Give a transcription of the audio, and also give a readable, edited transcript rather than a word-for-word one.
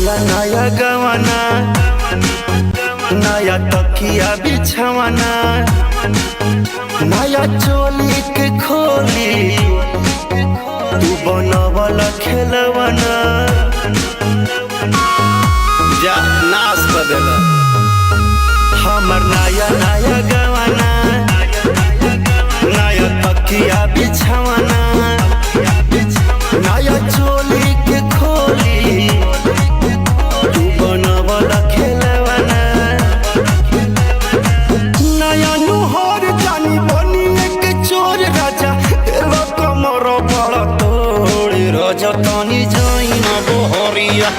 नया नया गवाना, नया तकिया बिछवाना, नया चोली के खोली तू बनवला खेलवाना। जा नाश कर देला हमर नया नया गवाना, नया तकिया बिछवाना, नया चोली के खोली तू बनवला खेलवाना। नया नुहर जानी बनी एक चोर राजा एलो कमर बड़ तोड़ राजा तानी जाई न बहरिया